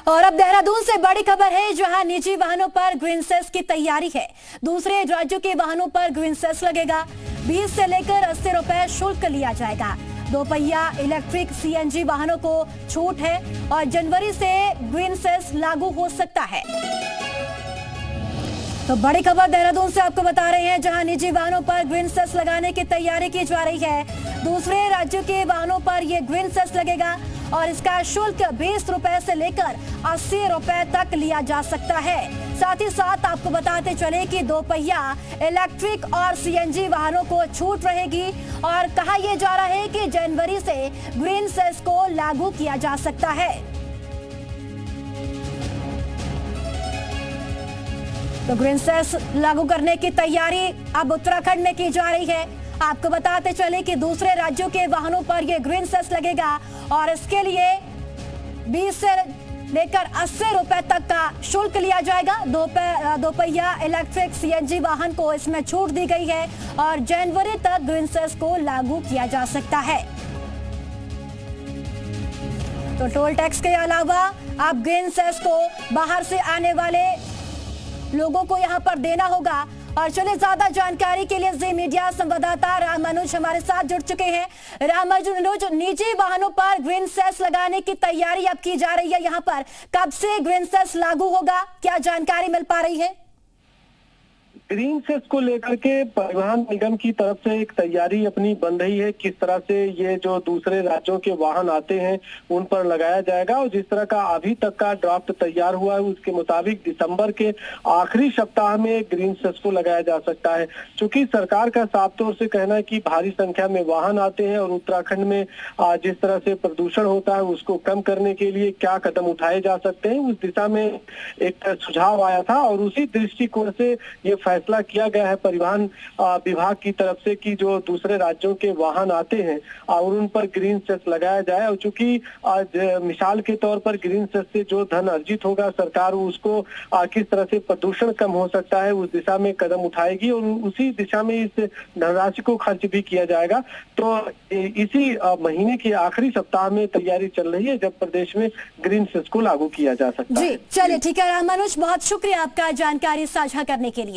और अब देहरादून से बड़ी खबर है, जहां निजी वाहनों पर ग्रीन सेस की तैयारी है। दूसरे राज्यों के वाहनों पर ग्रीन सेस लगेगा। 20 से लेकर 80 रुपए शुल्क लिया जाएगा। दोपहिया इलेक्ट्रिक सीएनजी वाहनों को छूट है और जनवरी से ग्रीन सेस लागू हो सकता है। तो बड़ी खबर देहरादून से आपको बता रहे हैं, जहां निजी वाहनों पर ग्रीन सेस लगाने की तैयारी की जा रही है। दूसरे राज्यों के वाहनों पर यह ग्रीन सेस लगेगा और इसका शुल्क 20 रुपए से लेकर 80 रुपए तक लिया जा सकता है। साथ ही साथ आपको बताते चले कि दोपहिया इलेक्ट्रिक और सीएनजी वाहनों को छूट रहेगी और कहा यह जा रहा है कि जनवरी से ग्रीन सेस को लागू किया जा सकता है। तो ग्रीन सेस लागू करने की तैयारी अब उत्तराखंड में की जा रही है। आपको बताते चले कि दूसरे राज्यों के वाहनों पर यह ग्रीन सेस लगेगा और इसके लिए 20 से लेकर 80 रुपए तक का शुल्क लिया जाएगा। दोपहिया इलेक्ट्रिक सीएनजी वाहन को इसमें छूट दी गई है और जनवरी तक ग्रीन सेस को लागू किया जा सकता है। तो टोल टैक्स के अलावा अब ग्रीन सेस को बाहर से आने वाले लोगों को यहां पर देना होगा। और चलिए ज्यादा जानकारी के लिए जी मीडिया संवाददाता रामानुज हमारे साथ जुड़ चुके हैं। रामानुज, निजी वाहनों पर ग्रीन सेस लगाने की तैयारी अब की जा रही है, यहाँ पर कब से ग्रीन सेस लागू होगा, क्या जानकारी मिल पा रही है? ग्रीन सेस को लेकर के परिवहन निगम की तरफ से एक तैयारी अपनी बन रही है। किस तरह से ये जो दूसरे राज्यों के वाहन आते हैं उन पर लगाया जाएगा और जिस तरह का अभी तक का ड्राफ्ट तैयार हुआ है उसके मुताबिक दिसंबर के आखिरी सप्ताह में ग्रीन सेस को लगाया जा सकता है। क्योंकि सरकार का साफ तौर से कहना है कि भारी संख्या में वाहन आते हैं और उत्तराखंड में जिस तरह से प्रदूषण होता है उसको कम करने के लिए क्या कदम उठाए जा सकते हैं, उस दिशा में एक सुझाव आया था और उसी दृष्टिकोण से ये फैसला किया गया है परिवहन विभाग की तरफ से कि जो दूसरे राज्यों के वाहन आते हैं और उन पर ग्रीन सेस लगाया जाए। और चूंकि मिसाल के तौर पर ग्रीन सेस से जो धन अर्जित होगा सरकार उसको किस तरह से प्रदूषण कम हो सकता है उस दिशा में कदम उठाएगी और उसी दिशा में इस धनराशि को खर्च भी किया जाएगा। तो इसी महीने के आखिरी सप्ताह में तैयारी चल रही है जब प्रदेश में ग्रीन सेस को लागू किया जा सकता है। जी चलिए ठीक है रामानुज, बहुत शुक्रिया आपका जानकारी साझा करने के लिए।